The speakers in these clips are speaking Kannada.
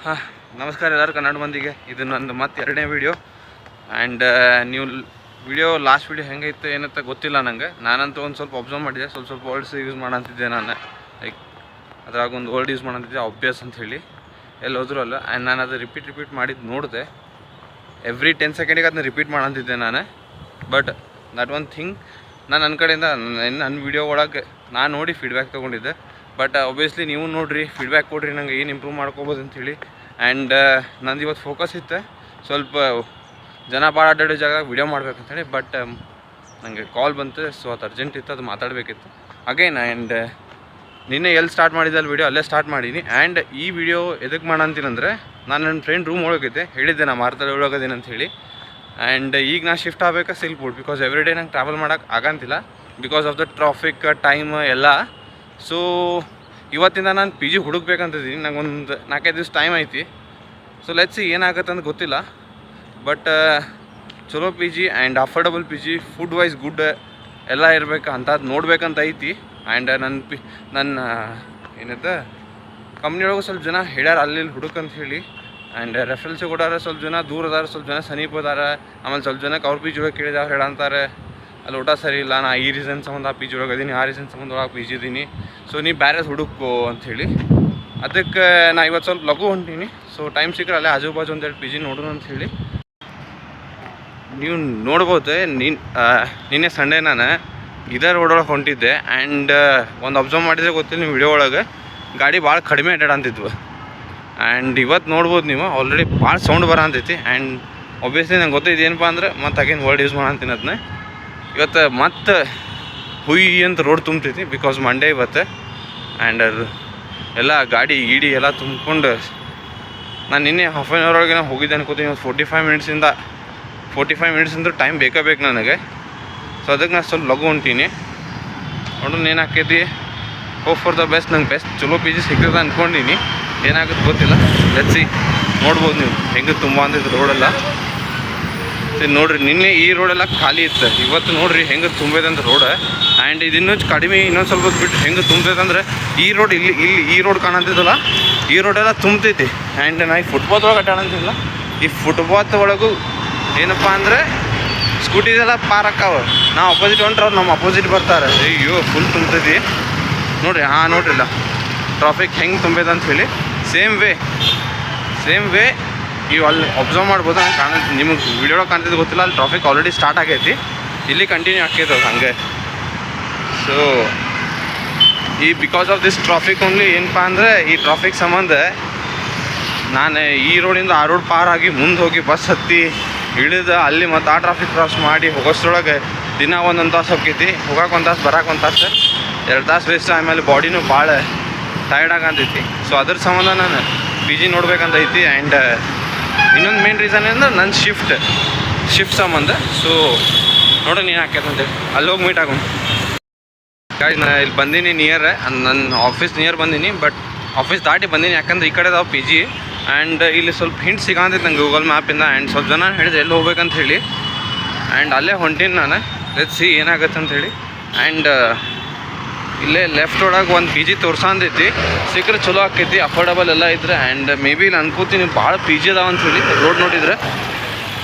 ಹಾಂ ನಮಸ್ಕಾರ ಎಲ್ಲರೂ ಕನ್ನಡ ಮಂದಿಗೆ. ಇದು ನಂದು ಮತ್ತೆ ಎರಡನೇ ವೀಡಿಯೋ. ಆ್ಯಂಡ್ ನೀವು ವಿಡಿಯೋ ಲಾಸ್ಟ್ ವೀಡಿಯೋ ಹೆಂಗೈತೆ ಏನಂತ ಗೊತ್ತಿಲ್ಲ ನನಗೆ. ನಾನಂತೂ ಒಂದು ಸ್ವಲ್ಪ ಅಬ್ಸರ್ವ್ ಮಾಡಿದೆ, ಸ್ವಲ್ಪ ವರ್ಡ್ಸ್ ಯೂಸ್ ಮಾಡಂತಿದ್ದೆ ನಾನು. ಲೈಕ್ ಅದ್ರಾಗ ಒಂದು ವರ್ಡ್ ಯೂಸ್ ಮಾಡಂತಿದ್ದೆ ಅಭ್ಯಾಸ ಅಂತ ಹೇಳಿ, ಎಲ್ಲಿ ಹೋದ್ರೂ ಅಲ್ಲ. ಆ್ಯಂಡ್ ನಾನು ಅದು ರಿಪೀಟ್ ಮಾಡಿದ್ದು ನೋಡಿದೆ. ಎವ್ರಿ 10 ಸೆಕೆಂಡಿಗೆ ಅದನ್ನ ರಿಪೀಟ್ ಮಾಡಂತಿದ್ದೆ ನಾನು. ಬಟ್ ದಟ್ ಒನ್ ಥಿಂಗ್ ನಾನು ನನ್ನ ಕಡೆಯಿಂದ ನನ್ನ ವೀಡಿಯೋ ಒಳಗೆ ನಾನು ನೋಡಿ ಫೀಡ್ಬ್ಯಾಕ್ ತೊಗೊಂಡಿದ್ದೆ. ಬಟ್ ಒಬ್ವಿಯಸ್ಲಿ ನೀವು ನೋಡಿರಿ, ಫೀಡ್ಬ್ಯಾಕ್ ಕೊಡಿರಿ ನಂಗೆ ಏನು ಇಂಪ್ರೂವ್ ಮಾಡ್ಕೋಬೋದು ಅಂಥೇಳಿ. ಆ್ಯಂಡ್ ನಂದು ಇವತ್ತು ಫೋಕಸ್ ಇತ್ತು ಸ್ವಲ್ಪ ಜನ ಭಾಳ ಅಡ್ಡಾಡೋ ಜಾಗದಾಗ ವೀಡಿಯೋ ಮಾಡ್ಬೇಕಂತೇಳಿ. ಬಟ್ ನನಗೆ ಕಾಲ್ ಬಂತು, ಸೊ ಅದು ಅರ್ಜೆಂಟ್ ಇತ್ತು, ಅದು ಮಾತಾಡಬೇಕಿತ್ತು ಅಗೇನ್. ಆ್ಯಂಡ್ ನಿನ್ನೆ ಎಲ್ಲಿ ಸ್ಟಾರ್ಟ್ ಮಾಡಿದ್ದೆ ಅಲ್ಲಿ ವೀಡಿಯೋ ಅಲ್ಲೇ ಸ್ಟಾರ್ಟ್ ಮಾಡೀನಿ. ಆ್ಯಂಡ್ ಈ ವಿಡಿಯೋ ಎದಕ್ಕೆ ಮಾಡಂತೀನಂದರೆ, ನಾನು ನನ್ನ ಫ್ರೆಂಡ್ ರೂಮ್ ಒಳಗಿದ್ದೆ, ಹೇಳಿದ್ದೆ ನಾ ಮಾರ್ತಲ್ಲಿ ಒಳಗದೇನೆ ಅಂತ ಹೇಳಿ. ಆ್ಯಂಡ್ ಈಗ ನಾ ಶಿಫ್ಟ್ ಆಗಬೇಕು ಸಿಲ್ಪುರ್, ಬಿಕಾಸ್ ಎವ್ರಿ ಡೇ ನಂಗೆ ಟ್ರಾವೆಲ್ ಮಾಡೋಕ್ಕೆ ಆಗಂತಿಲ್ಲ because of the traffic time ಎಲ್ಲ. ಸೊ ಇವತ್ತಿಂದ ನಾನು ಪಿ ಜಿ ಹುಡುಕ್ಬೇಕಂತಿದ್ದೀನಿ. ನಂಗೆ ಒಂದು 4-5 ದಿವಸ ಟೈಮ್ ಐತಿ. ಸೊ ಲೆಟ್ಸ್ ಏನಾಗುತ್ತೆ ಅಂತ ಗೊತ್ತಿಲ್ಲ. ಬಟ್ ಚಲೋ P G and affordable P G, food wise good ಎಲ್ಲ ಇರಬೇಕು ಅಂಥದ್ದು ನೋಡ್ಬೇಕಂತ ಐತಿ. ಆ್ಯಂಡ್ ನನ್ನ ಏನೈತೆ ಕಂಪ್ನಿಯೊಳಗೆ ಸ್ವಲ್ಪ ಜನ ಹೇಳ್ಯಾರ ಅಲ್ಲಿ ಹುಡುಕಂತ ಹೇಳಿ. ಆ್ಯಂಡ್ ರೆಫರೆನ್ಸ್ ಕೊಡಾರ, ಸ್ವಲ್ಪ ಜನ ದೂರ ಅದಾರ, ಸ್ವಲ್ಪ ಜನ ಸಮೀಪ ಅದಾರ. ಆಮೇಲೆ ಸ್ವಲ್ಪ ಜನಕ್ಕೆ ಅವ್ರ ಪಿ ಜಿ ಒಳಗೆ ಕೇಳಿದೆ, ಅವ್ರು ಹೇಳಂತಾರೆ ಅಲ್ಲಿ ಊಟ ಸರಿ ಇಲ್ಲ, ನಾ ಈ ರೀಸನ್ ಸಂಬಂಧ ಆ ಪಿ ಜಿ ಒಳಗೆ ಅದೀನಿ, ಆ ರೀಸನ್ ಸಂಬಂಧ ಒಳಗೆ ಪಿ ಜಿ ಇದ್ದೀನಿ, ಸೊ ನೀ ಬೇರೆ ಹುಡುಕೋ ಅಂಥೇಳಿ. ಅದಕ್ಕೆ ನಾ ಇವತ್ತು ಸ್ವಲ್ಪ ಲಘು ಹೊಂಟೀನಿ. ಸೊ ಟೈಮ್ ಸಿಕ್ಕರೆ ಅಲ್ಲೇ ಆಜು ಬಾಜು ಒಂದೆರಡು ಪಿ ಜಿ ನೋಡೋಣ ಅಂಥೇಳಿ. ನೀವು ನೋಡ್ಬೋದು, ನಿನ್ನೆ ಸಂಡೇ ನಾನು ಇದೇ ರೋಡೊಳಗೆ ಹೊಂಟಿದ್ದೆ. ಆ್ಯಂಡ್ ಒಂದು ಅಬ್ಸರ್ವ್ ಮಾಡಿದರೆ ಗೊತ್ತಿಲ್ಲ ನೀವು ವಿಡಿಯೋ ಒಳಗೆ ಗಾಡಿ ಭಾಳ ಕಡಿಮೆ ಅಡ್ಡಾಡಂತಿದ್ವು. ಆ್ಯಂಡ್ ಇವತ್ತು ನೋಡ್ಬೋದು ನೀವು ಆಲ್ರೆಡಿ ಭಾಳ ಸೌಂಡ್ ಬರೋಂತೈತಿ. ಆ್ಯಂಡ್ ಒಬ್ವಿಯಸ್ಲಿ ನಂಗೆ ಗೊತ್ತಿದ್ದು ಏನಪ್ಪ ಅಂದ್ರೆ ಮತ್ತೆ ಅಗೇನ್ ವರ್ಡ್ ಯೂಸ್ ಮಾಡಂತೀನಿ ಅದನ್ನ. ಇವತ್ತು ಮತ್ತೆ ಹುಯ್ ಅಂತ ರೋಡ್ ತುಂಬ್ತೈತಿ ಬಿಕಾಸ್ ಮಂಡೇ ಇವತ್ತು. ಆ್ಯಂಡ್ ಎಲ್ಲ ಗಾಡಿ ಗೀಡಿ ಎಲ್ಲ ತುಂಬ್ಕೊಂಡು ನಾನು ನಿನ್ನೆ ಹಾಫ್ ಆನ್ ಅವರ್ ಒಳಗೆ ಹೋಗಿದ್ದೆ ಅನ್ಕೋತೀನಿ. 45 ಮಿನಿಟ್ಸಿಂದ ಟೈಮ್ ಬೇಕು ನನಗೆ. ಸೊ ಅದಕ್ಕೆ ನಾನು ಸ್ವಲ್ಪ ಲಘು ಹೊಂಟೀನಿ. ನೋಡೋಣ ಏನು ಆಕೈತಿ. Hope for the best. ನಂಗೆ ಬೆಸ್ಟ್ ಚಲೋ ಪಿ ಜಿ ಸಿಗ್ತದೆ ಅಂದ್ಕೊಂಡೀನಿ. ಏನಾಗುತ್ತೆ ಗೊತ್ತಿಲ್ಲ, ಲೆಟ್ಸಿ. ನೋಡ್ಬೋದು ನೀವು ಹೆಂಗೆ ತುಂಬ ಅಂತಿದ್ದು ರೋಡೆಲ್ಲ. ನೋಡಿರಿ, ನಿನ್ನೆ ಈ ರೋಡೆಲ್ಲ ಖಾಲಿ ಇತ್ತು, ಇವತ್ತು ನೋಡಿರಿ ಹೆಂಗೆ ತುಂಬಿದಂತ ರೋಡ್. ಆ್ಯಂಡ್ ಇದು ಕಡಿಮೆ ಇನ್ನೊಂದು ಸ್ವಲ್ಪ ಬಿಟ್ಟು ಹೆಂಗೆ ತುಂಬ್ತೈತೆ ಅಂದರೆ ಈ ರೋಡ್ ಇಲ್ಲಿ ಈ ರೋಡ್ ಕಾಣಂತಿದ್ದಲ್ಲ, ಈ ರೋಡೆಲ್ಲ ತುಂಬ್ತೈತಿ. ಆ್ಯಂಡ್ ನಾ ಈ ಫುಟ್ಪಾತ್ ಒಳಗೆ ಅಡ್ಡಾಡಂತಿಲ್ಲ. ಈ ಫುಟ್ಪಾತ್ ಒಳಗೂ ಏನಪ್ಪ ಅಂದರೆ ಸ್ಕೂಟಿದೆಲ್ಲ ಪಾರ್ ಅಕ್ಕಾವ. ನಾವು ಅಪೋಸಿಟ್ ಹೊಂಟ್ರೆ ಅವ್ರು ನಮ್ಮ ಅಪೋಸಿಟ್ ಬರ್ತಾರೆ. ಅಯ್ಯೋ ಫುಲ್ ತುಂಬ್ತೈತಿ ನೋಡಿರಿ. ನೋಡ್ರಿಲ್ಲ ಟ್ರಾಫಿಕ್ ಹೆಂಗೆ ತುಂಬಿದೆ ಅಂತ ಹೇಳಿ. ಸೇಮ್ ವೇ ನೀವು ಅಲ್ಲಿ ಅಬ್ಸರ್ವ್ ಮಾಡ್ಬೋದು. ನಂಗೆ ನಿಮಗೆ ವಿಡಿಯೋ ಕಾಣ್ತಿದ್ದು ಗೊತ್ತಿಲ್ಲ, ಅಲ್ಲಿ ಟ್ರಾಫಿಕ್ ಆಲ್ರೆಡಿ ಸ್ಟಾರ್ಟ್ ಆಗೈತಿ, ಇಲ್ಲಿ ಕಂಟಿನ್ಯೂ ಆಗ್ತೈತೆ ಹಾಗೆ. So because of this traffic only ಏನಪ್ಪ ಅಂದರೆ, ಈ ಟ್ರಾಫಿಕ್ ಸಂಬಂಧ ನಾನು ಈ ರೋಡಿಂದ ಆ ರೋಡ್ ಪಾರ್ ಆಗಿ ಮುಂದೆ ಹೋಗಿ ಬಸ್ ಹತ್ತಿ ಇಳಿದು ಅಲ್ಲಿ ಮತ್ತು ಆ ಟ್ರಾಫಿಕ್ ಕ್ರಾಸ್ ಮಾಡಿ ಹೋಗೋಷ್ಟ್ರೊಳಗೆ ದಿನ ಒಂದೊಂದು ತಾಸು ಹೋಗ್ತೈತಿ. ಹೋಗಕ್ಕೆ 1 ತಾಸು, ಬರೋಕೆ 1 ತಾಸು, 2 ತಾಸು ವೇಸ್ಟ್. ಆಮೇಲೆ ಬಾಡಿನೂ ಭಾಳ ಟಯರ್ಡ್ ಆಗಂತೈತಿ. ಸೊ ಅದ್ರ ಸಂಬಂಧ ನಾನು ಪಿ ಜಿ ನೋಡ್ಬೇಕಂತ ಐತಿ. ಆ್ಯಂಡ್ ಇನ್ನೊಂದು ಮೇನ್ ರೀಸನ್ ಏನಂದ್ರೆ ನನ್ನ ಶಿಫ್ಟ್ ಸಂಬಂಧ. ಸೊ ನೋಡೋಣ ಏನು ಆಕೈತೆ ಅಂತೇಳಿ ಅಲ್ಲಿ ಹೋಗಿ ಮೀಟ್ ಆಗೋಣ. ಗಾಯ್ಸ್ ನಾನು ಇಲ್ಲಿ ಬಂದೀನಿ ನಿಯರ್, ನನ್ನ ಆಫೀಸ್ ನಿಯರ್ ಬಂದೀನಿ. ಬಟ್ ಆಫೀಸ್ ದಾಟಿ ಬಂದೀನಿ, ಯಾಕಂದ್ರೆ ಈ ಕಡೆ ಅದಾವ ಪಿ ಜಿ. ಆ್ಯಂಡ್ ಇಲ್ಲಿ ಸ್ವಲ್ಪ ಹಿಂಟ್ ಸಿಗಂತೈತೆ ನಂಗೆ ಗೂಗಲ್ ಮ್ಯಾಪಿಂದ. ಆ್ಯಂಡ್ ಸ್ವಲ್ಪ ಜನ ಹೇಳಿದೆ ಎಲ್ಲಿ ಹೋಗ್ಬೇಕಂತ ಹೇಳಿ. ಆ್ಯಂಡ್ ಅಲ್ಲೇ ಹೊಂಟೀನಿ ನಾನು. ಲೆಟ್ಸ್ ಸಿ ಏನಾಗತ್ತೆ ಅಂತ ಹೇಳಿ. ಆ್ಯಂಡ್ ಇಲ್ಲೇ ಲೆಫ್ಟ್ ಒಳಗೆ ಒಂದು ಪಿ ಜಿ ತೋರ್ಸಂತೈತಿ, ಸಿಕ್ಕರೆ ಚಲೋ ಆಕೈತಿ, ಅಫೋರ್ಡಬಲ್ ಎಲ್ಲ ಇದ್ರೆ. ಆ್ಯಂಡ್ ಮೇ ಬಿ ಇಲ್ಲಿ ಅನ್ಕೋತೀನಿ ಭಾಳ ಪಿ ಜಿ ಅದಾವ ಅಂಥೇಳಿ ರೋಡ್ ನೋಡಿದ್ರೆ.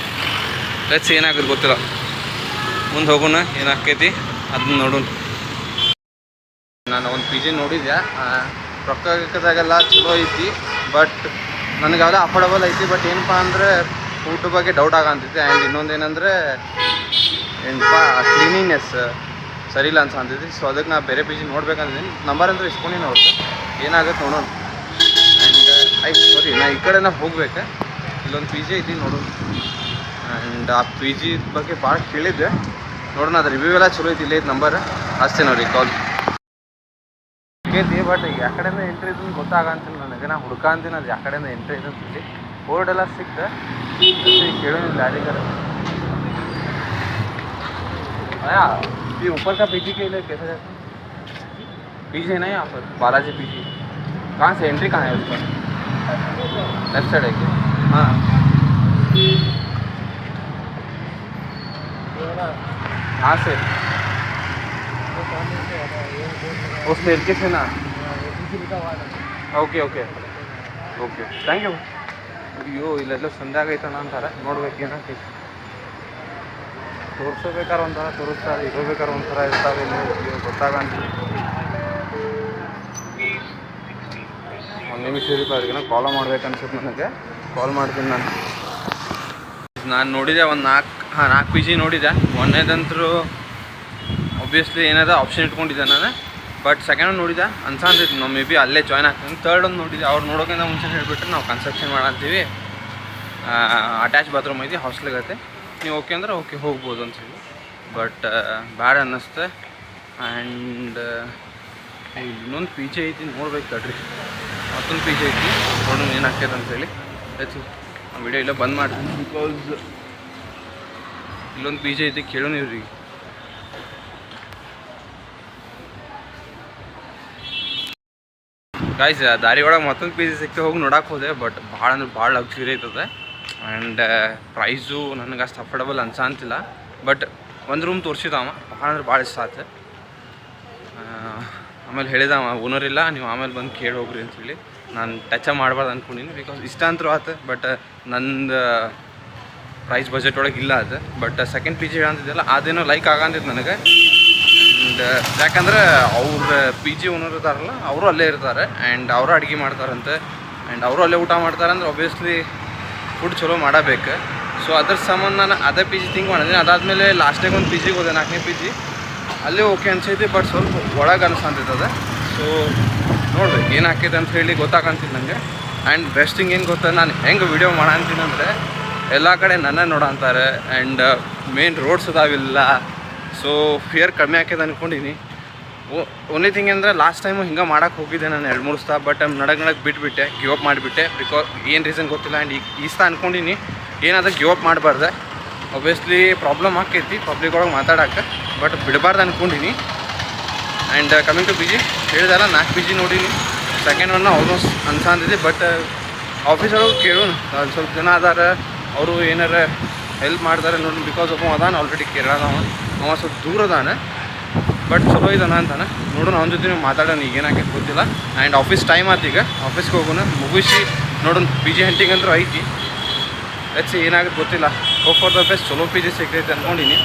ಲೆಟ್ಸ್ ಏನಾಗುತ್ತೆ ಗೊತ್ತಿಲ್ಲ, ಮುಂದೆ ಹೋಗೋಣ ಏನಾಕೈತಿ ಅದನ್ನ ನೋಡೋಣ. ನಾನು ಒಂದು ಪಿ ಜಿ ನೋಡಿದ್ದೆ, ರೊಕ್ಕದಾಗೆಲ್ಲ ಚಲೋ ಐತಿ, ಬಟ್ ನನಗೆಲ್ಲ ಅಫೋರ್ಡಬಲ್ ಐತಿ. ಬಟ್ ಏನಪ್ಪ ಅಂದರೆ ಫುಡ್ ಬಗ್ಗೆ ಡೌಟ್ ಆಗಂತೈತಿ. ಆ್ಯಂಡ್ ಇನ್ನೊಂದು ಏನಂದರೆ ಏನಪ್ಪ ಕ್ಲೀನಿನೆಸ್ ಸರಿ ಇಲ್ಲ ಅನ್ಸಂತೈತಿ. ಸೊ ಅದಕ್ಕೆ ನಾ ಬೇರೆ ಪಿ ಜಿ ನೋಡ್ಬೇಕಂತಿದ್ದೀನಿ. ನಂಬರ್ ಅಂದ್ರೆ ಇಸ್ಕೊಂಡು ನೋಡ್ರಿ ಏನಾಗುತ್ತೆ ನೋಡೋಣ. ಆ್ಯಂಡ್ ನಾ ಈ ಕಡೆ ಹೋಗ್ಬೇಕು. ಇಲ್ಲೊಂದು ಪಿ ಜಿ ಐತಿ ನೋಡೋಣ. ಆ್ಯಂಡ್ ಆ ಪಿ ಜಿ ಬಗ್ಗೆ ಭಾಳ ಕೇಳಿದ್ದೆ, ನೋಡೋಣ. ಅದು ರಿವ್ಯೂ ಎಲ್ಲ ಚಲೋ ಐತಿ. ಇಲ್ಲೇ ಐತಿ ನಂಬರ್, ಹಚ್ತೇನೆ ಅವ್ರಿಗೆ ಕಾಲ್ ಐತಿ. ಬಟ್ ಯಾವ ಕಡೆಯಿಂದ ಎಂಟ್ರಿ ಇದನ್ನು ಗೊತ್ತಾಗಂತಿಲ್ಲ ನನಗೆ. ನಾ ಹುಡ್ಕಂತೀನಿ ಅದು ಯಾವ ಕಡೆಯಿಂದ ಎಂಟ್ರಿ ಇದೆ ಅಂತೇಳಿ. ಬೋರ್ಡೆಲ್ಲ ಸಿಕ್ತೆ, ಕೇಳೋನಿಲ್ಲ ಯಾರಿಗಾರ. ये ऊपर का पीजी के लिए कैसे जाते हैं? पीजी है ना यहाँ पर, बालाजी पीजी. कहाँ से एंट्री कहाँ है उसका? लेफ्ट साइड है क्या? हाँ यहाँ से उस स्टेयरकेस है ना. Okay thank you. ಅಯ್ಯೋ ಇಲ್ಲೆಲ್ಲ ಸಂದೆ ಆಗೈತಣ್ಣ ಅಂತಾರೆ, ನೋಡ್ಬೇಕು ಏನಾಗ್ತೈತಿ. ತೋರಿಸ್ಬೇಕಾರೆ ಒಂಥರ ತೋರಿಸ್ತಾರೆ, ಇರಬೇಕಾದ್ರೆ ಒಂಥರ ಇರ್ತಾವೆ. ಇಲ್ಲಿ ಗೊತ್ತಾಗಂತ ಒಂದು ನಿಮಿಷ ಇರುತ್ತೆ, ಅವ್ರಿಗೇನೋ ಕಾಲ್ ಮಾಡ್ಬೇಕನ್ಸುತ್ತೆ. ನನಗೆ ಕಾಲ್ ಮಾಡ್ತೀನಿ ನಾನು ನೋಡಿದೆ ಒಂದು 4 ಪಿ ಜಿ ನೋಡಿದೆ. ಒಂದನೇದಂತರೂ ಒಬ್ವಿಯಸ್ಲಿ ಏನಾದ ಆಪ್ಷನ್ ಇಟ್ಕೊಂಡಿದ್ದೆ ನಾನು, ಬಟ್ ಸೆಕೆಂಡ್ ಒಂದು ನೋಡಿದೆ ಅನ್ಸಾಂತೈತಿ ನಾವು ಮೇ ಬಿ ಅಲ್ಲೇ ಜಾಯ್ನ್ ಆಗ್ತೀನಿ. ಥರ್ಡ್ ಒಂದು ನೋಡಿದೆ, ಅವ್ರು ನೋಡೋಕ್ಕಿಂತ ಮುಂಚೆ ಹೇಳಿಬಿಟ್ರೆ ನಾವು ಕನ್ಸ್ಟ್ರಕ್ಷನ್ ಮಾಡಂತೀವಿ, ಅಟ್ಯಾಚ್ ಬಾತ್ರೂಮ್ ಐತಿ, ಹಾಸ್ಟೆಲ್ಗೈತೆ, ನೀವು ಓಕೆ ಅಂದ್ರೆ ಓಕೆ ಹೋಗ್ಬೋದು ಅಂತೇಳಿ. ಬಟ್ ಬ್ಯಾಡ್ ಅನ್ನಿಸ್ತೆ. ಆ್ಯಂಡ್ ಇನ್ನೊಂದು ಪಿ ಜಿ ಐತಿ, ನೋಡ್ಬೇಕು ತಡ್ರಿ. ಮತ್ತೊಂದು ಪಿ ಜಿ ಐತಿ, ನೋಡೋಣ ಏನು ಆಗ್ತೈತೆ ಅಂತೇಳಿ. ಆಯ್ತು ಆ ವಿಡಿಯೋ ಇಲ್ಲ ಬಂದ್ ಮಾಡ್ತೀನಿ, ಬಿಕಾಸ್ ಇಲ್ಲೊಂದು ಪಿ ಜಿ ಐತಿ, ಕೇಳೋಣ ಇವ್ರಿಗೆ. ಗಾಯ್ಸ್ ದಾರಿ ಒಳಗೆ ಮತ್ತೊಂದು ಪಿ ಜಿ ಸಿಕ್ತೆ, ಹೋಗಿ ನೋಡಕ್ಕೆ ಹೋದೆ. ಬಟ್ ಭಾಳ ಅಂದ್ರೆ ಭಾಳ ಲಕ್ಸುರಿ ಐತದೆ. ಆ್ಯಂಡ್ ಪ್ರೈಸು ನನಗೆ ಅಷ್ಟು ಅಫೋರ್ಡಬಲ್ ಅನ್ಸಂತಿಲ್ಲ. ಬಟ್ ಒಂದು ರೂಮ್ ತೋರಿಸಿದವ, ಭಾಳ ಅಂದ್ರೆ ಭಾಳ ಇಷ್ಟ ಆಯ್ತು. ಆಮೇಲೆ ಹೇಳಿದವ ಓನರ್ ಇಲ್ಲ, ನೀವು ಆಮೇಲೆ ಬಂದು ಕೇಳಿ ಹೋಗ್ರಿ ಅಂತೇಳಿ. ನಾನು ಟಚ್ ಮಾಡಬಾರ್ದು ಅಂದ್ಕೊಂಡಿನಿ, ಬಿಕಾಸ್ ಇಷ್ಟ ಅಂತೂ ಆಯ್ತು. ಬಟ್ ನಂದು ಪ್ರೈಸ್ ಬಜೆಟ್ ಒಳಗೆ ಇಲ್ಲ ಅದು. ಬಟ್ ಸೆಕೆಂಡ್ ಪಿ ಜಿ ಹೇಳಂತಿದ್ದೆಲ್ಲ ಅದೇನೋ ಲೈಕ್ ಆಗಂತಿತ್ತು ನನಗೆ. ಆ್ಯಂಡ್ ಯಾಕಂದ್ರೆ ಅವ್ರ ಪಿ ಜಿ ಓನರ್ ಇರ್ತಾರಲ್ಲ, ಅವರು ಅಲ್ಲೇ ಇರ್ತಾರೆ. ಆ್ಯಂಡ್ ಅವರು ಅಡುಗೆ ಮಾಡ್ತಾರಂತೆ, ಆ್ಯಂಡ್ ಅವರು ಅಲ್ಲೇ ಊಟ ಮಾಡ್ತಾರೆ. ಅಂದ್ರೆ ಒಬ್ವಿಯಸ್ಲಿ ಫುಡ್ ಚಲೋ ಮಾಡಬೇಕು. ಸೊ ಅದ್ರ ಸಂಬಂಧ ನಾನು ಅದೇ ಪಿ ಜಿ ಥಿಂಕ್ ಮಾಡಿದ್ದೀನಿ. ಅದಾದಮೇಲೆ ಲಾಸ್ಟಿಗೆ ಒಂದು ಪಿ ಜಿಗೆ ಹೋದೆ, 4ನೇ ಪಿ ಜಿ. ಅಲ್ಲೇ ಓಕೆ ಅನ್ಸೈತಿ, ಬಟ್ ಸ್ವಲ್ಪ ಒಳಗೆ ಅನ್ಸಂತೈತದೆ. ಸೊ ನೋಡ್ಬೇಕು ಏನು ಹಾಕೈತೆ ಅಂತ ಹೇಳಿ ಗೊತ್ತಾಗಂತಿದ್ದು ನನಗೆ. ಆ್ಯಂಡ್ ಬೆಸ್ಟಿಂಗ್ ಏನು ಗೊತ್ತಾ, ನಾನು ಹೆಂಗೆ ವೀಡಿಯೋ ಮಾಡಂತೀನಿ ಅಂದರೆ ಎಲ್ಲ ಕಡೆ ನನ್ನ ನೋಡಂತಾರೆ. ಆ್ಯಂಡ್ ಮೇನ್ ರೋಡ್ಸ್ ಅದಾವಿಲ್ಲ, ಸೊ ಫಿಯರ್ ಕಮ್ಮಿ ಆಕೈತೆ ಅಂದ್ಕೊಂಡಿನಿ. ಓನ್ಲಿ ಥಿಂಗ್ ಅಂದರೆ ಲಾಸ್ಟ್ ಟೈಮು ಹಿಂಗೆ ಮಾಡೋಕ್ಕೆ ಹೋಗಿದ್ದೆ ನಾನು 2-3 ಸಲ. ಬಟ್ ನಡಕ್ಕೆ ಬಿಟ್ಬಿಟ್ಟೆ, ಗಿವ್ ಅಪ್ ಮಾಡಿಬಿಟ್ಟೆ. ಬಿಕಾಸ್ ಏನು ರೀಸನ್ ಗೊತ್ತಿಲ್ಲ. ಆ್ಯಂಡ್ ಈ ಸಲ ಅಂದ್ಕೊಂಡಿನಿ ಏನಾದರೂ ಗಿವ್ ಅಪ್ ಮಾಡಬಾರ್ದೆ. ಒಬ್ವಿಯಸ್ಲಿ ಪ್ರಾಬ್ಲಮ್ ಆಕೈತಿ ಪಬ್ಲಿಕ್ ಒಳಗೆ ಮಾತಾಡೋಕ್ಕೆ, ಬಟ್ ಬಿಡಬಾರ್ದು ಅಂದ್ಕೊಂಡಿನಿ. And coming to P G ಹೇಳಿದಲ್ಲ, 4 ಪಿ ಜಿ ನೋಡೀನಿ. ಸೆಕೆಂಡ್ ಒನ್ನ ಆಲ್ಮೋಸ್ಟ್ ಅನ್ಸಂತಿದೆ. ಬಟ್ ಆಫೀಸೊಳಗೆ ಕೇಳೋಣ, ಒಂದು ಸ್ವಲ್ಪ ಜನ ಅದಾರ, ಅವರು ಏನಾರ ಹೆಲ್ಪ್ ಮಾಡ್ತಾರೆ ನೋಡಿ. ಬಿಕಾಸ್ ಒಬ್ಬ ಅದಾನ ಆಲ್ರೆಡಿ ಕೇರಳದವ, ಅವ ಸ್ವಲ್ಪ ದೂರ ಅದಾನ, ಬಟ್ ಚಲೋ ಇದಾನ ಅಂತಾನೆ. ನೋಡೋಣ ಅವನ ಜೊತೆ ನೀವು ಮಾತಾಡೋಣ, ಈಗೇನಾಗೈತೆ ಗೊತ್ತಿಲ್ಲ. ಆ್ಯಂಡ್ ಆಫೀಸ್ ಟೈಮ್ ಆಯ್ತು, ಈಗ ಆಫೀಸ್ಗೆ ಹೋಗೋಣ, ಮುಗಿಸಿ ನೋಡೋಣ. ಪಿ ಜಿ ಹಂಟಿಂಗ್ ಅಂತೂ ಐತಿ, ಲೆಟ್ಸ್ ಏನಾಗುತ್ತೆ ಗೊತ್ತಿಲ್ಲ. ಹೋಪ್ ಫಾರ್ ದ ಬೆಸ್ಟ್, ಚಲೋ ಪಿ ಜಿ ಸಿಗ್ತೈತೆ ಅಂದ್ಕೊಂಡಿನಿ.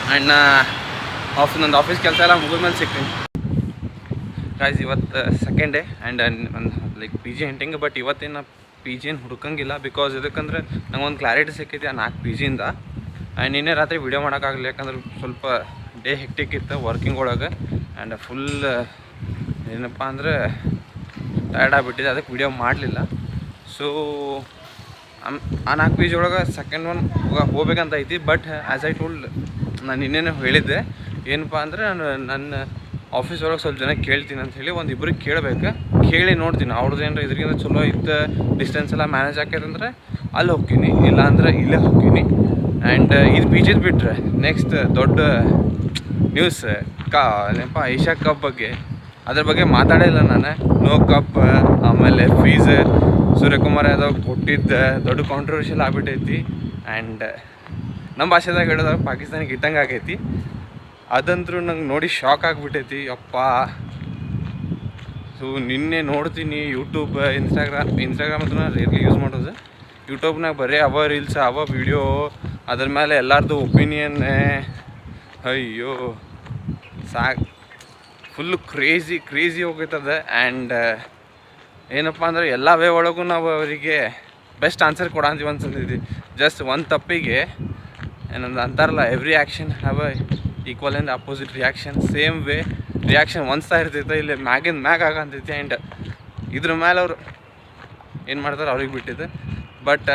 ಆ್ಯಂಡ್ ನಂದು ಆಫೀಸ್ ಕೆಲಸ ಎಲ್ಲ ಮುಗಿದ ಮೇಲೆ ಸಿಗ್ತೀನಿ ಗಾಯ್ಸ್. ಇವತ್ತು ಸೆಕೆಂಡ್ ಡೇ ಆ್ಯಂಡ್ ಒಂದು like P G hunting. But ಇವತ್ತೇನು ಪಿ ಜಿ ಏನು ಹುಡುಕಂಗಿಲ್ಲ, ಬಿಕಾಸ್ ಇದಕ್ಕಂದ್ರೆ ನಂಗೊಂದು ಕ್ಲಾರಿಟಿ ಸಿಕ್ಕೈತಿ ಆ 4 ಪಿ ಜಿಯಿಂದ. ಆ್ಯಂಡ್ ನಿನ್ನೆ ರಾತ್ರಿ ವೀಡಿಯೋ ಮಾಡೋಕ್ಕಾಗಲಿ, ಯಾಕಂದ್ರೆ ಸ್ವಲ್ಪ ಡೇ ಹೆಕ್ಟಿಕ್ ಇತ್ತು ವರ್ಕಿಂಗ್ ಒಳಗೆ. ಆ್ಯಂಡ್ ಫುಲ್ ಏನಪ್ಪ ಅಂದರೆ ಟಯರ್ಡ್ ಆಗಿಬಿಟ್ಟಿದೆ, ಅದಕ್ಕೆ ವೀಡಿಯೋ ಮಾಡಲಿಲ್ಲ. ಸೊ ಆ 4 ಪಿ ಜಿ ಒಳಗೆ ಸೆಕೆಂಡ್ ಒನ್ ಹೋಗ್ಬೇಕಂತ ಐತಿ. ಬಟ್ ಆ್ಯಸ್ ಐ ಟೋಲ್ಡ್, ನಾನು ಇನ್ನೇನು ಹೇಳಿದ್ದೆ ಏನಪ್ಪ ಅಂದರೆ, ನನ್ನ ಆಫೀಸ್ ಒಳಗೆ ಸ್ವಲ್ಪ ಜನ ಕೇಳ್ತೀನಿ ಅಂಥೇಳಿ, ಒಂದು ಇಬ್ಬರಿಗೆ ಕೇಳಿ ನೋಡ್ತೀನಿ. ಅವ್ರದ್ದು ಏನಾರ ಇದ್ರಿಗಿಂತ ಚಲೋ ಇತ್ತು, ಡಿಸ್ಟೆನ್ಸ್ ಎಲ್ಲ ಮ್ಯಾನೇಜ್ ಆಕೈತಂದ್ರೆ ಅಲ್ಲಿ ಹೋಗ್ತೀನಿ, ಇಲ್ಲ ಅಂದ್ರೆ ಇಲ್ಲೇ ಹೋಗ್ತೀನಿ. ಆ್ಯಂಡ್ ಇದು ಪಿ ಜಿದು ಬಿಟ್ಟರೆ ನೆಕ್ಸ್ಟ್ ದೊಡ್ಡ ನ್ಯೂಸ್ ಏನಪ್ಪ ಏಷ್ಯಾ ಕಪ್ ಬಗ್ಗೆ, ಅದ್ರ ಬಗ್ಗೆ ಮಾತಾಡಿಲ್ಲ ನಾನು. ನೋ ಕಪ್, ಆಮೇಲೆ ಫೀಸ್ ಸೂರ್ಯಕುಮಾರ್ ಯಾದವ್ ಕೊಟ್ಟಿದ್ದ ದೊಡ್ಡ ಕಾಂಟ್ರವರ್ಷಿಯಲ್ ಆಗ್ಬಿಟ್ಟೈತಿ. ಆ್ಯಂಡ್ ನಮ್ಮ ಭಾಷೆದಾಗ ಹೇಳಿದಾಗ ಪಾಕಿಸ್ತಾನಿಗೆ ಇಟ್ಟಂಗೆ ಆಗೈತಿ. ಅದಂತರೂ ನಂಗೆ ನೋಡಿ ಶಾಕ್ ಆಗಿಬಿಟ್ಟೈತಿ ಅಪ್ಪ. ಸೊ ನಿನ್ನೆ ನೋಡ್ತೀನಿ ಯೂಟ್ಯೂಬ್, ಇನ್ಸ್ಟಾಗ್ರಾಮ್ ಅಂತೂ ನಾನು ರೇರ್ಲಿ ಯೂಸ್ ಮಾಡೋದು. ಯೂಟ್ಯೂಬ್ನಾಗ ಬರೀ ಅವ ರೀಲ್ಸ್, ಅವ ವಿಡಿಯೋ, ಅದ್ರ ಮೇಲೆ ಎಲ್ಲರದು ಒಪಿನಿಯನ್. ಅಯ್ಯೋ ಫುಲ್ಲು ಕ್ರೇಜಿ ಹೋಗೈತದೆ. ಆ್ಯಂಡ್ ಏನಪ್ಪ ಅಂದ್ರೆ ಎಲ್ಲ ವೇ ಒಳಗೂ ನಾವು ಅವರಿಗೆ ಬೆಸ್ಟ್ ಆನ್ಸರ್ ಕೊಡಂತೀವಿ ಅನ್ಸಂತೈತಿ. ಜಸ್ಟ್ ಒಂದು ತಪ್ಪಿಗೆ ಏನಂದ್ರೆ ಅಂತಾರಲ್ಲ, every action have a equal and opposite reaction. Same way reaction ಒಂದ್ಸಾ ಇರ್ತೈತೆ, ಇಲ್ಲಿ ಮ್ಯಾಗ್ ಆಗಂತೈತಿ. ಆ್ಯಂಡ್ ಇದ್ರ ಮೇಲೆ ಅವರು ಏನು ಮಾಡ್ತಾರೆ ಅವ್ರಿಗೆ ಬಿಟ್ಟಿದೆ. ಬಟ್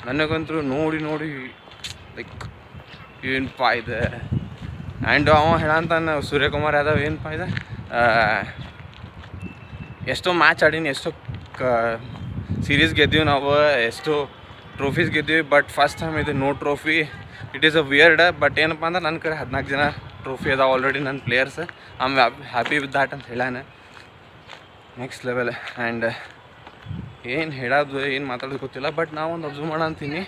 ನನಗಂತೂ ನೋಡಿ ಲೈಕ್ ಏನಪ್ಪ ಇದೆ. ಆ್ಯಂಡ್ ಅವ ಹೇಳಂತಾನೆ ಸೂರ್ಯಕುಮಾರ್ ಯಾದವ್ ಏನಪ್ಪ ಇದೆ, ಎಷ್ಟೋ ಮ್ಯಾಚ್ ಆಡೀನಿ, ಎಷ್ಟೋ ಸೀರೀಸ್ ಗೆದ್ದೀವಿ ನಾವು, ಎಷ್ಟೋ ಟ್ರೋಫೀಸ್ ಗೆದ್ದೀವಿ. ಬಟ್ ಫಸ್ಟ್ ಟೈಮ್ ಇದು no trophy, it is a weird. But ಏನಪ್ಪ ಅಂದ್ರೆ ನನ್ನ ಕಡೆ 14 ಜನ ಟ್ರೋಫಿ ಅದಾವೆ ಆಲ್ರೆಡಿ ನನ್ನ players. I am happy with that ಅಂತ ಹೇಳಾನೆ. Next level. ಆ್ಯಂಡ್ ಏನು ಹೇಳೋದು ಏನು ಮಾತಾಡೋದು ಗೊತ್ತಿಲ್ಲ. ಬಟ್ ನಾವೊಂದು ಅಬ್ಸರ್ವ್ ಮಾಡ ಅಂತೀನಿ.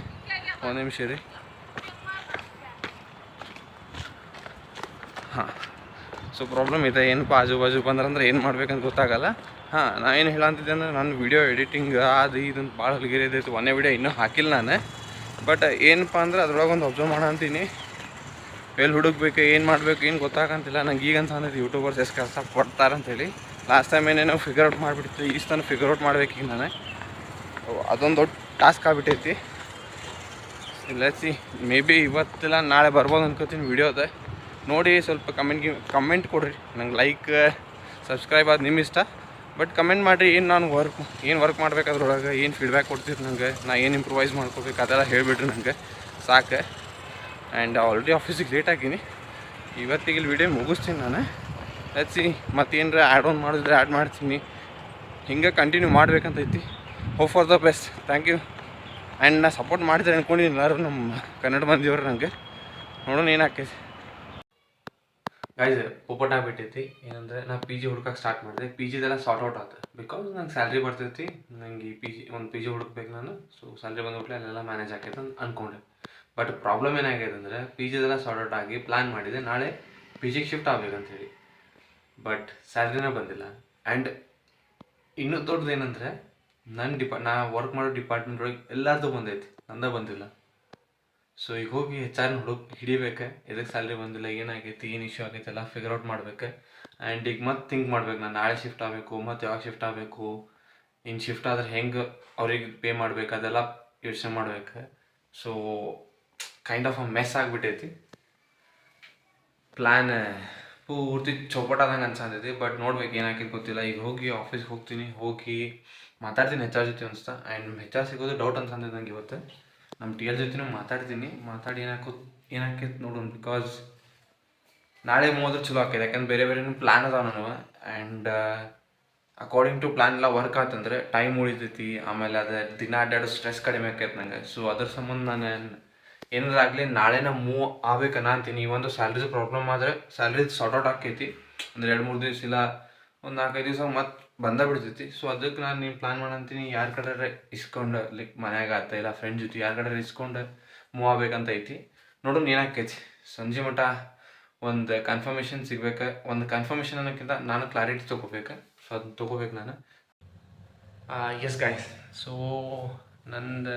ಒಂದು ನಿಮಿಷ ರೀ. ಹಾಂ, ಸೊ ಪ್ರಾಬ್ಲಮ್ ಇದೆ ಏನಪ್ಪ, ಆಜು ಬಾಜು ಬಂದ್ರಂದ್ರೆ ಏನು ಮಾಡ್ಬೇಕಂತ ಗೊತ್ತಾಗಲ್ಲ. ಹಾಂ ನಾ ಏನು ಹೇಳಂತಿದ್ದೆ ಅಂದ್ರೆ ನಾನು ವೀಡಿಯೋ ಎಡಿಟಿಂಗ್ ಅದು ಇದಂತ ಭಾಳ ಹೊಲಿಗಿರಿದೈತಿ. ಒಂದೇ ವೀಡಿಯೋ ಇನ್ನೂ ಹಾಕಿಲ್ಲ ನಾನು. ಬಟ್ ಏನಪ್ಪ ಅಂದ್ರೆ ಅದ್ರೊಳಗೆ ಒಂದು ಅಬ್ಸರ್ವ್ ಮಾಡಂತೀನಿ, ಎಲ್ಲಿ ಹುಡುಕ್ಬೇಕು, ಏನು ಮಾಡಬೇಕು, ಏನು ಗೊತ್ತಾಗಂತಿಲ್ಲ ನಂಗೆ. ಈಗ ಅಂತ ಅಂದಿದ್ದು ಯೂಟ್ಯೂಬರ್ಸ್ ಎಷ್ಟು ಕಷ್ಟ ಪಡ್ತಾರಂತೇಳಿ. ಲಾಸ್ಟ್ ಟೈಮ್ ಏನೇನೋ ಫಿಗರ್ ಔಟ್ ಮಾಡಿಬಿಡ್ತು, ಈ ಸ್ಥಾನ ಫಿಗರ್ ಔಟ್ ಮಾಡ್ಬೇಕು ಈಗ ನಾನು. ಅದೊಂದು ದೊಡ್ಡ ಟಾಸ್ಕ್ ಆಗಿಬಿಟ್ಟೈತಿ. ಸಿ ಮೇ ಬಿ ಇವತ್ತಿಲ್ಲ ನಾಳೆ ಬರ್ಬೋದು ಅನ್ಕೋತೀನಿ ವೀಡಿಯೋದ. ನೋಡಿ ಸ್ವಲ್ಪ ಕಮೆಂಟ್ ಕೊಡಿರಿ. ನಂಗೆ ಲೈಕ್ ಸಬ್ಸ್ಕ್ರೈಬ್ ಅದು ನಿಮ್ಮ ಇಷ್ಟ. ಬಟ್ ಕಮೆಂಟ್ ಮಾಡಿರಿ, ಏನು ನಾನು ವರ್ಕ್ ಮಾಡ್ಬೇಕು ಅದ್ರೊಳಗೆ, ಏನು ಫೀಡ್ಬ್ಯಾಕ್ ಕೊಡ್ತೀರಿ ನಂಗೆ, ನಾ ಏನು ಇಂಪ್ರೂವೈಸ್ ಮಾಡ್ಕೋಬೇಕು ಅದೆಲ್ಲ ಹೇಳಿಬಿಡ್ರಿ ನಂಗೆ ಸಾಕು. ಆ್ಯಂಡ್ ಆಲ್ರೆಡಿ ಆಫೀಸಿಗೆ ಲೇಟ್ ಆಗೀನಿ. ಇವತ್ತಿಗೆ ಇಲ್ಲಿ ವೀಡಿಯೋ ಮುಗಿಸ್ತೀನಿ ನಾನು. ಸಿ ಮತ್ತೇನರ ಆ್ಯಡ್ ಆನ್ ಮಾಡಿದ್ರೆ ಆ್ಯಡ್ ಮಾಡ್ತೀನಿ. ಹಿಂಗೆ ಕಂಟಿನ್ಯೂ ಮಾಡ್ಬೇಕಂತೈತಿ. Hope for the best. Thank you. And ನಾ ಸಪೋರ್ಟ್ ಮಾಡಿದ್ರೆ ಅಂದ್ಕೊಂಡಿದ್ದೀನಿ ಎಲ್ಲರೂ ನಮ್ಮ ಕನ್ನಡ ಮಂದಿಯವ್ರು ನನಗೆ. ನೋಡೋಣ ಏನಾಕೈತಿ. ಗೈಸ್ ಪೋಪಟ್ ಆಗಿಬಿಟ್ಟೈತಿ. ಏನಂದರೆ ನಾ ಪಿ ಜಿ ಹುಡ್ಕಕ್ಕೆ ಸ್ಟಾರ್ಟ್ ಮಾಡಿದೆ. ಪಿ ಜಿದೆಲ್ಲ ಸಾರ್ಟ್ ಔಟ್ ಆಯ್ತು. ಬಿಕಾಸ್ ನಂಗೆ ಸ್ಯಾಲ್ರಿ ಬರ್ತೈತಿ. ನಂಗೆ ಈ ಪಿ ಜಿ ಹುಡುಕ್ಬೇಕು ನಾನು. ಸೊ ಸ್ಯಾಲ್ರಿ ಬಂದ್ಬಿಟ್ಲೆ ಅಲ್ಲೆಲ್ಲ ಮ್ಯಾನೇಜ್ ಆಕೈತೆ ಅಂತ ಅಂದ್ಕೊಂಡೆ. ಬಟ್ ಪ್ರಾಬ್ಲಮ್ ಏನಾಗಿದೆ ಅಂದರೆ ಪಿ ಜಿದೆಲ್ಲ ಸಾರ್ಟ್ ಔಟ್ ಆಗಿ ಪ್ಲ್ಯಾನ್ ಮಾಡಿದೆ ನಾಳೆ ಪಿ ಜಿಗೆ ಶಿಫ್ಟ್ ಆಗ್ಬೇಕಂತೇಳಿ. ಬಟ್ ಸ್ಯಾಲ್ರಿನೇ ಬಂದಿಲ್ಲ. ಆ್ಯಂಡ್ ಇನ್ನೂ ದೊಡ್ಡದು ಏನಂದರೆ ನಾ ವರ್ಕ್ ಮಾಡೋ ಡಿಪಾರ್ಟ್ಮೆಂಟ್ ಒಳಗೆ ಎಲ್ಲರದ್ದು ಬಂದೈತಿ, ನಂದೇ ಬಂದಿಲ್ಲ. ಸೊ ಈಗ ಹೋಗಿ HR ಹಿಡಿಬೇಕು, ಎದಕ್ಕೆ ಸ್ಯಾಲ್ರಿ ಬಂದಿಲ್ಲ, ಏನಾಗೈತಿ, ಏನು ಇಶ್ಯೂ ಆಗೈತೆ ಎಲ್ಲ ಫಿಗರ್ ಔಟ್ ಮಾಡ್ಬೇಕು. ಆ್ಯಂಡ್ ಈಗ ಮತ್ತೆ ಥಿಂಕ್ ಮಾಡ್ಬೇಕು, ನಾನು ನಾಳೆ ಶಿಫ್ಟ್ ಆಗಬೇಕು, ಮತ್ತು ಯಾವಾಗ ಶಿಫ್ಟ್ ಆಗಬೇಕು, ಇನ್ನು ಶಿಫ್ಟ್ ಆದ್ರೆ ಹೆಂಗೆ ಅವ್ರಿಗೆ ಪೇ ಮಾಡ್ಬೇಕು, ಅದೆಲ್ಲ ಯೋಚನೆ ಮಾಡ್ಬೇಕು. So kind of a mess ಆಗಿಬಿಟ್ಟೈತಿ. ಪ್ಲ್ಯಾನ್ ಪೂರ್ತಿ ಚೌಪಟಾದಂಗೆ ಅನ್ಸಂತೈತಿ. ಬಟ್ ನೋಡ್ಬೇಕು ಏನಾಕೈತಿ ಗೊತ್ತಿಲ್ಲ. ಈಗ ಹೋಗಿ ಆಫೀಸ್ಗೆ ಹೋಗ್ತೀನಿ, ಹೋಗಿ ಮಾತಾಡ್ತೀನಿ HR ಜೊತೆ ಅನಿಸ್ತಾ. ಆ್ಯಂಡ್ HR ಸಿಗೋದು ಡೌಟ್ ಅನ್ಸಂತೈತೆ ನಂಗೆ ಇವತ್ತು. ನಮ್ಮ TL ಜೊತೆನೂ ಮಾತಾಡಿ ಏನಾಕೈತೆ ನೋಡೋಣ. ಬಿಕಾಸ್ ನಾಳೆ ಹೋದ್ರೆ ಚಲೋ ಆಕೈತೆ. ಯಾಕಂದ್ರೆ ಬೇರೆ ಪ್ಲ್ಯಾನ್ ಅದಾವ ನನಗೆ. ಆ್ಯಂಡ್ ಅಕಾರ್ಡಿಂಗ್ ಟು ಪ್ಲ್ಯಾನ್ ಎಲ್ಲ ವರ್ಕ್ ಆತಂದ್ರೆ ಟೈಮ್ ಉಳಿತೈತಿ. ಆಮೇಲೆ ಅದು ದಿನ ಅಡ್ಡಾಡೋ ಸ್ಟ್ರೆಸ್ ಕಡಿಮೆ ಆಕೈತೆ ನಂಗೆ. ಸೊ ಅದ್ರ ಸಂಬಂಧ ನಾನು ಏನಾದ್ರು ಆಗಲಿ ನಾಳೆನ ಮೂವ್ ಆಗ್ಬೇಕನ್ನ ಅಂತೀನಿ. ಈ ಒಂದು ಸ್ಯಾಲ್ರಿದು ಪ್ರಾಬ್ಲಮ್ ಆದರೆ ಸ್ಯಾಲ್ರಿದು ಸಾರ್ಟ್ ಔಟ್ ಆಕೈತಿ ಅಂದರೆ 2-3 ದಿವಸ ಇಲ್ಲ ಒಂದು 4-5 ದಿವಸ ಮತ್ತೆ ಬಿಡ್ತೈತಿ. ಸೊ ಅದಕ್ಕೆ ನಾನು ನೀವು ಪ್ಲ್ಯಾನ್ ಮಾಡಂತೀನಿ, ಯಾರ ಕಡೆ ಇಸ್ಕೊಂಡು ಲೈಕ್ ಮನ್ಯಾಗ ಆತ ಇಲ್ಲ ಫ್ರೆಂಡ್ ಜೊತೆ ಯಾರ ಕಡೆ ಇಸ್ಕೊಂಡು ಮೂವ್ ಆಗ್ಬೇಕಂತ ಐತಿ. ನೋಡೋಣ ಏನಾಕೈತಿ. ಸಂಜೆ ಮಟ್ಟ ಒಂದು ಕನ್ಫರ್ಮೇಷನ್ ಸಿಗ್ಬೇಕು. ಒಂದು ಕನ್ಫರ್ಮೇಷನ್ ಅನ್ನೋಕ್ಕಿಂತ ನಾನು ಕ್ಲಾರಿಟಿ ತೊಗೋಬೇಕು. ಸೊ ಅದನ್ನ ತೊಗೋಬೇಕು ನಾನು. ಎಸ್ ಗಾಯ್ಸ್, ಸೊ ನಂದು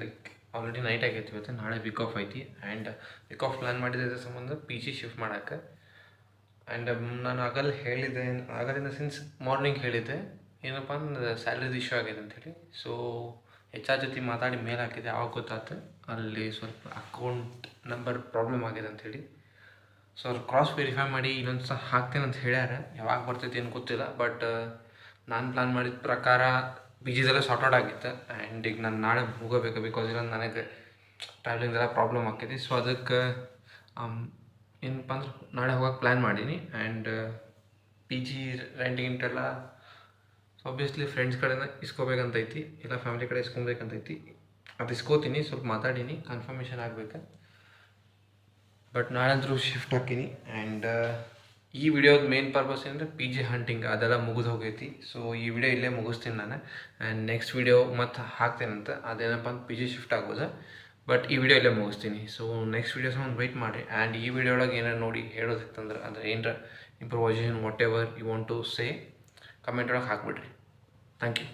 ಲೈಕ್ ಆಲ್ರೆಡಿ ನೈಟ್ ಆಗೈತಿ ಇವತ್ತು. ನಾಳೆ ವೀಕ್ ಆಫ್ ಐತಿ. ಆ್ಯಂಡ್ ವೀಕ್ ಆಫ್ ಪ್ಲ್ಯಾನ್ ಮಾಡಿದ ಸಂಬಂಧ ಪಿ ಜಿ ಶಿಫ್ಟ್ ಮಾಡೋಕ್ಕೆ. ಆ್ಯಂಡ್ ನಾನು ಆಗಲಿಂದ ಸಿನ್ಸ್ ಮಾರ್ನಿಂಗ್ ಹೇಳಿದ್ದೆ ಏನಪ್ಪ ಅಂದ್ರೆ ಸ್ಯಾಲ್ರಿದು ಇಶ್ಯೂ ಆಗಿದೆ ಅಂಥೇಳಿ. ಸೊ HR ಜೊತೆ ಮಾತಾಡಿ ಮೇಲ್ ಹಾಕಿದೆ. ಆವಾಗ ಗೊತ್ತಾಯ್ತು ಅಲ್ಲಿ ಸ್ವಲ್ಪ ಅಕೌಂಟ್ ನಂಬರ್ ಪ್ರಾಬ್ಲಮ್ ಆಗಿದೆ ಅಂಥೇಳಿ. ಸೊ ಅವ್ರು ಕ್ರಾಸ್ ವೆರಿಫೈ ಮಾಡಿ ಇನ್ನೊಂದು ಸಹ ಹಾಕ್ತೇನೆ ಅಂತ ಹೇಳ್ಯಾರ. ಯಾವಾಗ ಬರ್ತೈತಿ ಏನು ಗೊತ್ತಿಲ್ಲ. ಬಟ್ ನಾನು ಪ್ಲ್ಯಾನ್ ಮಾಡಿದ ಪ್ರಕಾರ ಪಿ ಜಿದೆಲ್ಲ ಸಾರ್ಟ್ ಔಟ್ ಆಗಿತ್ತು. ಆ್ಯಂಡ್ ಈಗ ನಾನು ನಾಳೆ ಹೋಗಬೇಕು. ಬಿಕಾಸ್ ಇಲ್ಲ ನನಗೆ ಟ್ರಾವೆಲಿಂಗ್ದೆಲ್ಲ ಪ್ರಾಬ್ಲಮ್ ಆಕೈತಿ. ಸೊ ಅದಕ್ಕೆ ಏನಪ್ಪ ಅಂದ್ರೆ ನಾಳೆ ಹೋಗೋಕೆ ಪ್ಲ್ಯಾನ್ ಮಾಡೀನಿ. ಆ್ಯಂಡ್ ಪಿ ಜಿ ರೆಂಟಿಗೆಲ್ಲ ಆಬ್ವಿಯಸ್ಲಿ ಫ್ರೆಂಡ್ಸ್ ಕಡೆನ ಇಸ್ಕೋಬೇಕಂತೈತಿ, ಇಲ್ಲ ಫ್ಯಾಮಿಲಿ ಕಡೆ ಇಸ್ಕೊಬೇಕಂತೈತಿ. ಅದು ಇಸ್ಕೋತೀನಿ. ಸ್ವಲ್ಪ ಮಾತಾಡೀನಿ, ಕನ್ಫರ್ಮೇಷನ್ ಆಗಬೇಕು. ಬಟ್ ನಾಳೆ ಅಂದರೂ ಶಿಫ್ಟ್ ಹಾಕೀನಿ. ಆ್ಯಂಡ್ ಈ ವಿಡಿಯೋದ ಮೇನ್ ಪರ್ಪಸ್ ಏನಂದರೆ ಪಿ ಜಿ ಹಂಟಿಂಗ್ ಅದೆಲ್ಲ ಮುಗಿದು ಹೋಗೈತಿ. ಸೊ ಈ ವಿಡಿಯೋ ಇಲ್ಲೇ ಮುಗಿಸ್ತೀನಿ ನಾನು. ಆ್ಯಂಡ್ ನೆಕ್ಸ್ಟ್ ವಿಡಿಯೋ ಮತ್ತೆ ಹಾಕ್ತೇನಂತ. ಅದೇನಪ್ಪ ಅಂತ ಪಿ ಜಿ ಶಿಫ್ಟ್ ಆಗ್ಬೋದು. ಬಟ್ ಈ ವಿಡಿಯೋ ಇಲ್ಲೇ ಮುಗಿಸ್ತೀನಿ. ಸೊ ನೆಕ್ಸ್ಟ್ ವೀಡಿಯೋಸ್ ಒಂದು ವೆಯ್ಟ್ ಮಾಡಿರಿ. ಆ್ಯಂಡ್ ಈ ವಿಡಿಯೋ ಒಳಗೆ ಏನಾರು ನೋಡಿ ಹೇಳೋದಿತ್ತಂದ್ರೆ ಅಂದರೆ ಏನರ improvisation whatever you want to say comment ಒಳಗೆ ಹಾಕ್ಬಿಡ್ರಿ. Thank you.